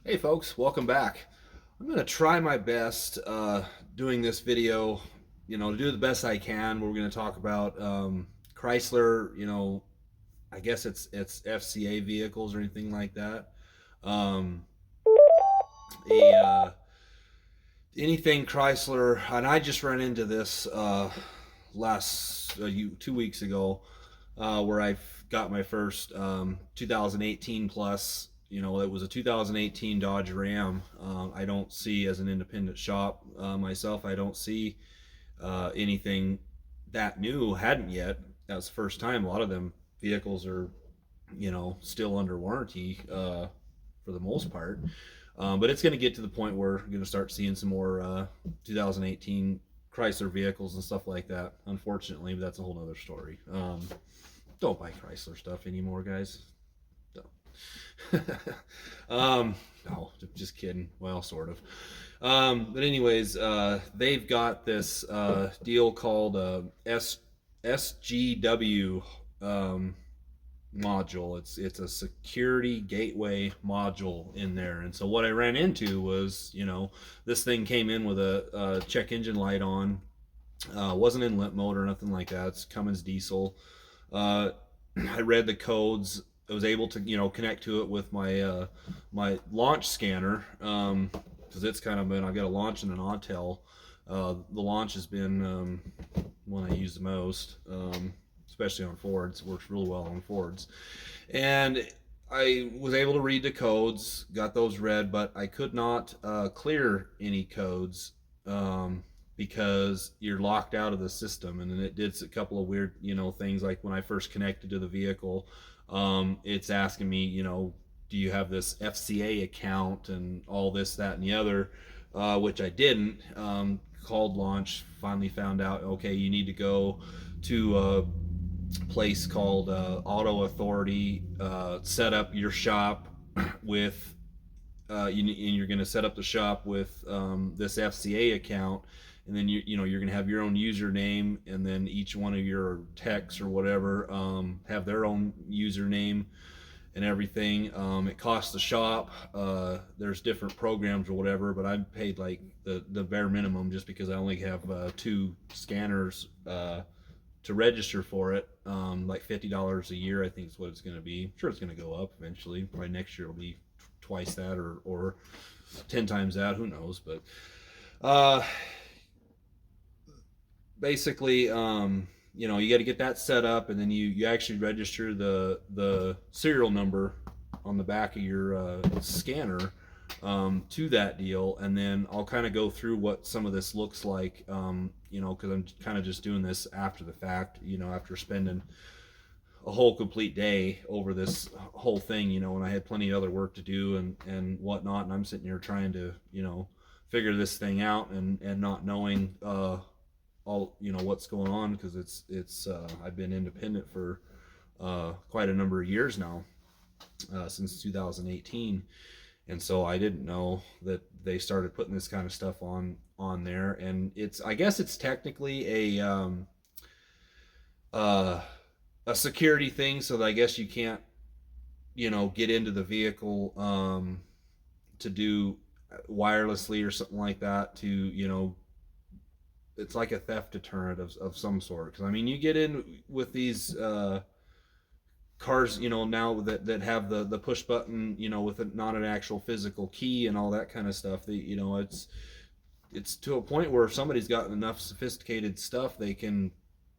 Hey folks, welcome back. I'm going to try my best doing this video, to do the best I can. We're going to talk about Chrysler, I guess it's FCA vehicles or anything like that. Um, a Anything Chrysler, and I just ran into this last 2 weeks ago, where I got my first 2018 plus. It was a 2018 Dodge Ram. I don't see, as an independent shop myself, I don't see anything that new. Hadn't yet. That was the first time. A lot of them vehicles are, still under warranty for the most part. But it's going to get to the point where we're going to start seeing some more 2018 Chrysler vehicles and stuff like that. Unfortunately, but that's a whole other story. Don't buy Chrysler stuff anymore, guys. Don't. No, just kidding. Well, sort of. But anyways, they've got this deal called SGW module. It's a security gateway module in there. And so what I ran into was, this thing came in with a check engine light on. Wasn't in limp mode or nothing like that. It's Cummins diesel. I read the codes. I was able to, connect to it with my launch scanner, because it's kind of been, I've got a launch and an Autel. The launch has been one I use the most, especially on Fords. It works really well on Fords. And I was able to read the codes, got those read, but I could not clear any codes, because you're locked out of the system. And then it did a couple of weird, things, like when I first connected to the vehicle, it's asking me, do you have this FCA account and all this, that, and the other, which I didn't. Called launch, finally found out, okay, you need to go to a place called Auto Authority, set up your shop with, and you're going to set up the shop with this FCA account. And then you're gonna have your own username, and then each one of your techs or whatever have their own username and everything. It costs the shop. There's different programs or whatever, but I paid like the bare minimum, just because I only have two scanners to register for it. Like $50 a year, I think is what it's going to be. I'm sure it's going to go up eventually. Probably next year it'll be twice that, or 10 times that. Who knows? But basically, you got to get that set up, and then you actually register the serial number on the back of your scanner to that deal. And then I'll kind of go through what some of this looks like, because I'm kind of just doing this after the fact, after spending a whole complete day over this whole thing, and I had plenty of other work to do and whatnot, and I'm sitting here trying to, figure this thing out, and not knowing all, what's going on, because it's I've been independent for quite a number of years now, since 2018. And so I didn't know that they started putting this kind of stuff on there. And I guess it's technically a security thing, so that I guess you can't, get into the vehicle to do wirelessly or something like that, to, it's like a theft deterrent of some sort. Because I mean, you get in with these cars, now that have the push button, with not an actual physical key and all that kind of stuff. It's to a point where if somebody's got enough sophisticated stuff, they can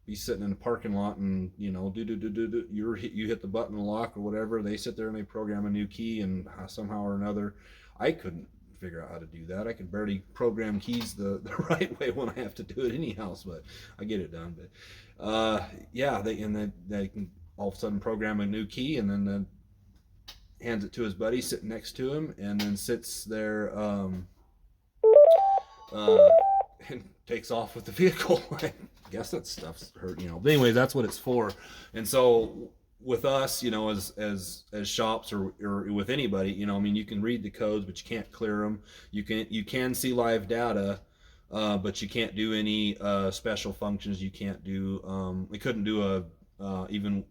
be sitting in a parking lot and, you hit the button and lock or whatever. They sit there and they program a new key, and somehow or another, I couldn't figure out how to do that. I can barely program keys the right way when I have to do it anyhow, but I get it done. But yeah, they can all of a sudden program a new key, and then hands it to his buddy sitting next to him, and then sits there and takes off with the vehicle. I guess that stuff's hurt, But anyway, that's what it's for. And so with us, as shops, or with anybody, I mean, you can read the codes, but you can't clear them. You can see live data, but you can't do any special functions. You can't do. We couldn't do even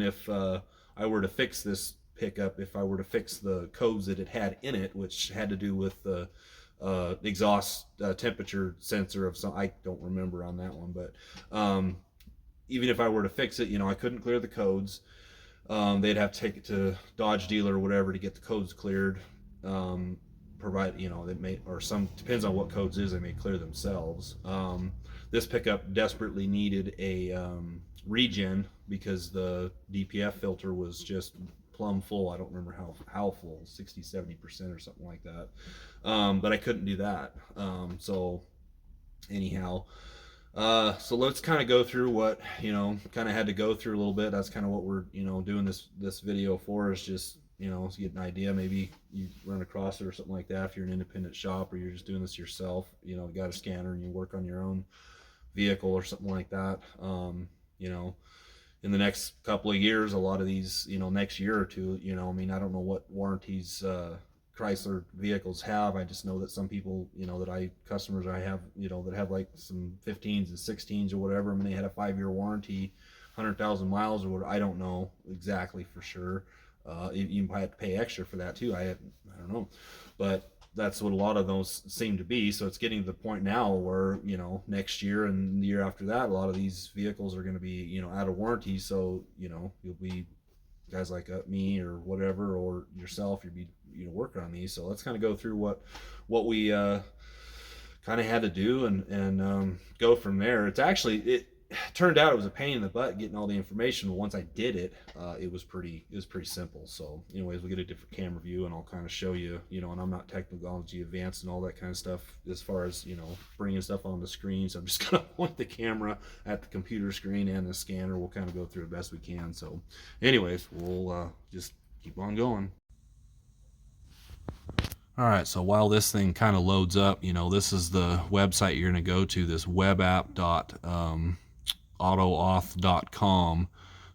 if I were to fix this pickup, if I were to fix the codes that it had in it, which had to do with the exhaust temperature sensor of some, I don't remember on that one, but even if I were to fix it, I couldn't clear the codes. They'd have to take it to Dodge dealer or whatever to get the codes cleared. Provide, they may, or some, depends on what codes is, they may clear themselves. This pickup desperately needed a regen because the DPF filter was just plumb full. I don't remember how full, 60-70% or something like that. But I couldn't do that. So anyhow, so let's kind of go through what kind of had to go through a little bit. That's kind of what we're doing this video for, is just to get an idea. Maybe you run across it or something like that if you're an independent shop, or you're just doing this yourself, got a scanner and you work on your own vehicle or something like that. In the next couple of years, a lot of these, next year or two, I don't know what warranties Chrysler vehicles have. I just know that some people, customers I have, that have like some 15s and 16s or whatever, they had a 5-year warranty, 100,000 miles or whatever. I don't know exactly for sure. You might have to pay extra for that too. I don't know, but that's what a lot of those seem to be. So it's getting to the point now where next year and the year after that, a lot of these vehicles are going to be out of warranty. So you'll be, guys like me or whatever, or yourself, you'll be working on these. So let's kind of go through what we kind of had to do and go from there. It turned out it was a pain in the butt getting all the information, but once I did it, it was pretty simple. So anyways, we'll get a different camera view and I'll kind of show you, and I'm not technology advanced and all that kind of stuff as far as bringing stuff on the screen. So I'm just gonna point the camera at the computer screen and the scanner. We'll kind of go through it best we can. So anyways, we'll just keep on going. All right, so while this thing kind of loads up, this is the website you're going to go to, this webapp.autoauth.com,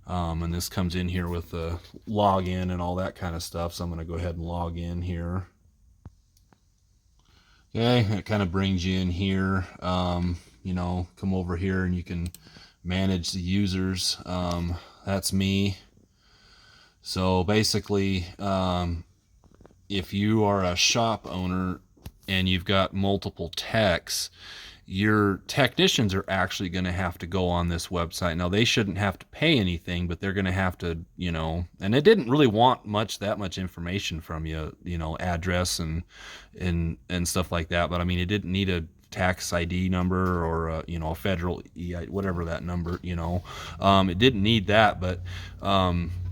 and this comes in here with the login and all that kind of stuff. So I'm going to go ahead and log in here. Okay, it kind of brings you in here. Come over here and you can manage the users. That's me. So basically, if you are a shop owner and you've got multiple techs, your technicians are actually going to have to go on this website. Now, they shouldn't have to pay anything, but they're going to have to, and it didn't really want that much information from you, address and stuff like that. But I mean, it didn't need a tax ID number or a federal whatever that number, it didn't need that, but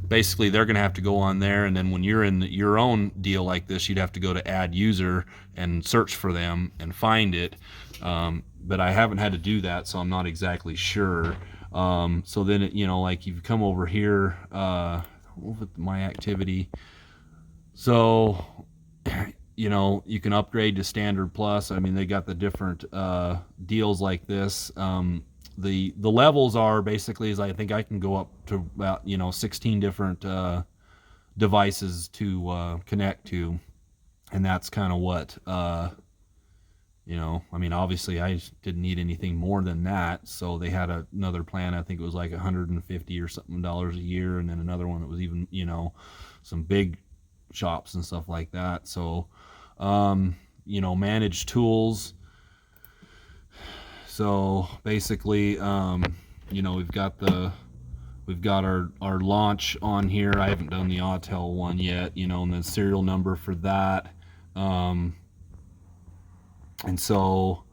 basically they're going to have to go on there, and then when you're in your own deal like this, you'd have to go to add user and search for them and find it. But I haven't had to do that, so I'm not exactly sure. So then like you come over here with my activity, so you can upgrade to standard plus. I mean, they got the different deals like this. The levels are basically, is I think I can go up to about 16 different devices to connect to, and that's kind of what I mean, obviously I didn't need anything more than that. So they had another plan, I think it was like $150 or something a year, and then another one that was even some big shops and stuff like that. So manage tools. So basically, we've got our launch on here. I haven't done the Autel one yet, and the serial number for that. And so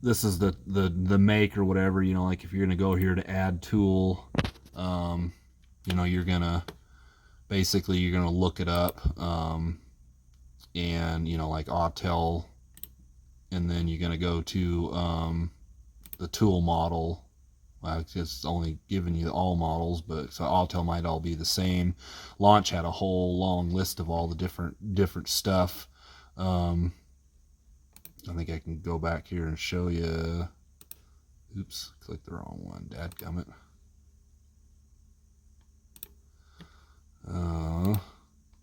this is the make or whatever, like if you're gonna go here to add tool, you're gonna look it up, and like Autel. And then you're going to go to the tool model. Well, it's only giving you all models, but so Autel might all be the same. Launch had a whole long list of all the different stuff. I think I can go back here and show you. Oops, clicked the wrong one. Dadgummit.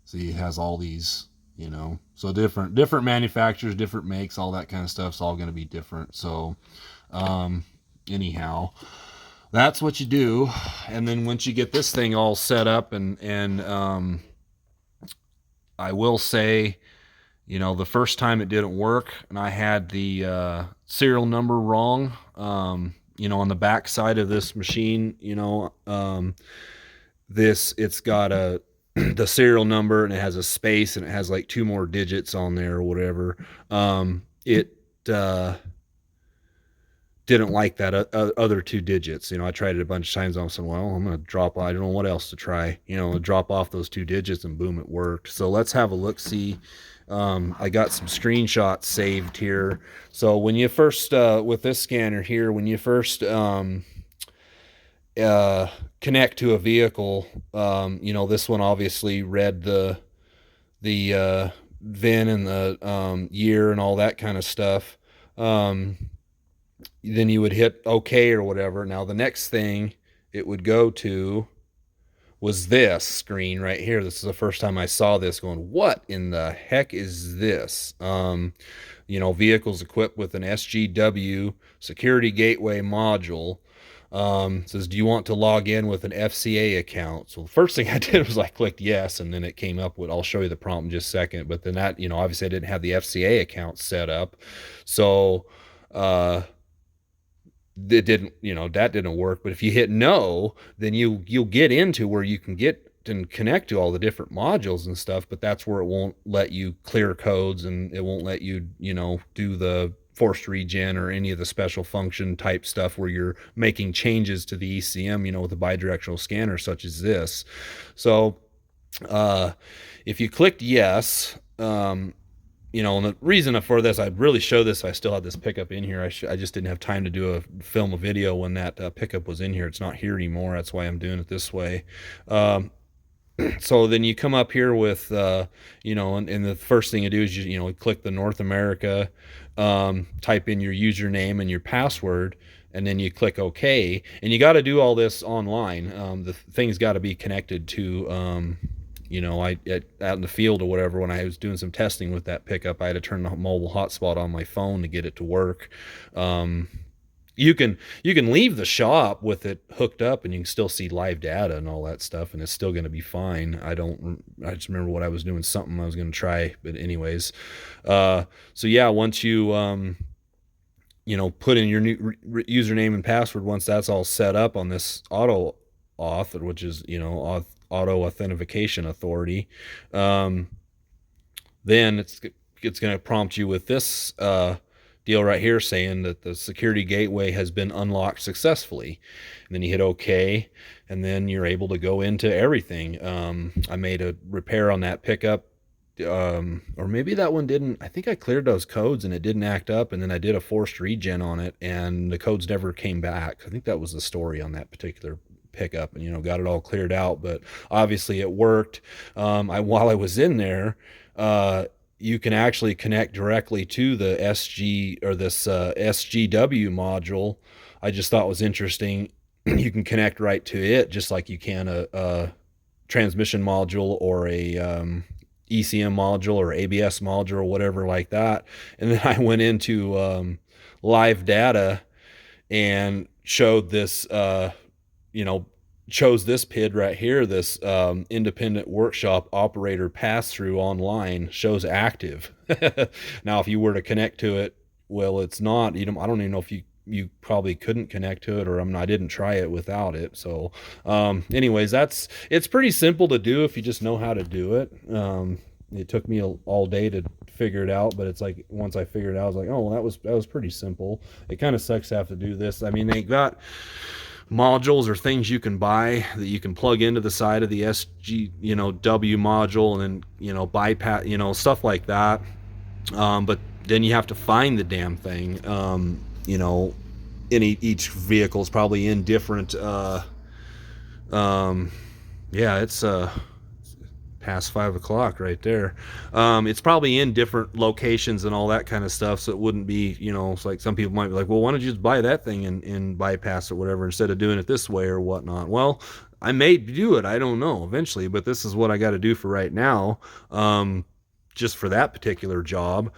See, it has all these. So different manufacturers, different makes, all that kind of stuff's all going to be different. So anyhow, that's what you do. And then once you get this thing all set up, and I will say, the first time it didn't work, and I had the serial number wrong. On the back side of this machine, it's got a the serial number, and it has a space, and it has like two more digits on there or whatever. It didn't like that other two digits. I tried it a bunch of times. I said, well, I'm going to drop, I don't know what else to try, drop off those two digits, and boom, it worked. So let's have a look, see. I got some screenshots saved here. So when you first, with this scanner here, when you first connect to a vehicle, this one obviously read the VIN and the year and all that kind of stuff. Then you would hit OK or whatever. Now the next thing it would go to was this screen right here. This is the first time I saw this, going, what in the heck is this? Vehicles equipped with an SGW security gateway module. Says, do you want to log in with an FCA account? So the first thing I did was I clicked yes, and then it came up with, I'll show you the prompt in just a second. But then that, obviously I didn't have the FCA account set up. So, it didn't, that didn't work. But if you hit no, then you'll get into where you can get and connect to all the different modules and stuff. But that's where it won't let you clear codes, and it won't let you, do the forced regen or any of the special function type stuff where you're making changes to the ECM, with a bidirectional scanner such as this. So if you clicked yes, and the reason for this, I'd really show this. I still had this pickup in here. I just didn't have time to do film a video when that pickup was in here. It's not here anymore. That's why I'm doing it this way. So then you come up here with, and the first thing you do is you click the North America, type in your username and your password, and then you click OK. And you got to do all this online. The thing's got to be connected to, out in the field or whatever. When I was doing some testing with that pickup, I had to turn the mobile hotspot on my phone to get it to work. You can leave the shop with it hooked up, and you can still see live data and all that stuff, and it's still going to be fine. I just remember what I was doing, something I was going to try, but anyways. So yeah, once you put in your new username and password, once that's all set up on this auto auth, which is auto authentication authority, then it's going to prompt you with this deal right here saying that the security gateway has been unlocked successfully. And then you hit OK, and then you're able to go into everything. I made a repair on that pickup, or maybe that one didn't. I think I cleared those codes and it didn't act up, and then I did a forced regen on it and the codes never came back. I think that was the story on that particular pickup, and got it all cleared out. But obviously it worked. While I was in there, you can actually connect directly to the SG or this SGW module. I just thought was interesting. You can connect right to it just like you can a transmission module or a ECM module or ABS module or whatever like that. And then I went into live data and showed this chose this PID right here, this independent workshop operator pass-through online shows active. Now, if you were to connect to it, well, it's not. I don't even know if you probably couldn't connect to it, or I didn't try it without it. So anyways, it's pretty simple to do if you just know how to do it. It took me all day to figure it out, but it's like once I figured it out, I was like, oh, well, that was pretty simple. It kind of sucks to have to do this. They got modules or things you can buy that you can plug into the side of the W module, and then bypass, stuff like that. But then you have to find the damn thing. Each vehicle is probably in different. It's past 5 o'clock right there. It's probably in different locations and all that kind of stuff, so it wouldn't be, it's like some people might be like, well, why don't you just buy that thing and bypass it, whatever, instead of doing it this way or whatnot. Well, I may do it, I don't know, eventually, but this is what I got to do for right now, just for that particular job,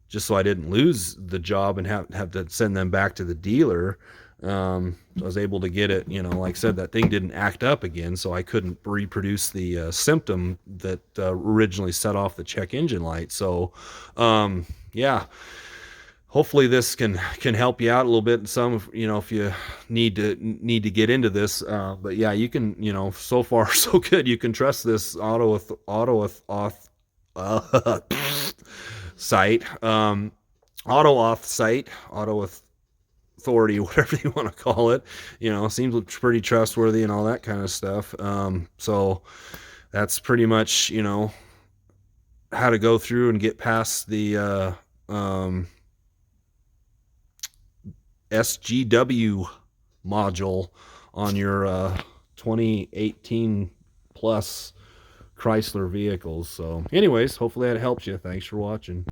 just so I didn't lose the job and have to send them back to the dealer. I was able to get it, like I said, that thing didn't act up again, so I couldn't reproduce the symptom that originally set off the check engine light. So yeah, hopefully this can help you out a little bit in some, if you need to get into this. But yeah, you can, so far so good. You can trust this site, auto authority, whatever you want to call it. Seems pretty trustworthy and all that kind of stuff. So that's pretty much, how to go through and get past the SGW module on your 2018 plus Chrysler vehicles. So anyways, hopefully that helps you. Thanks for watching.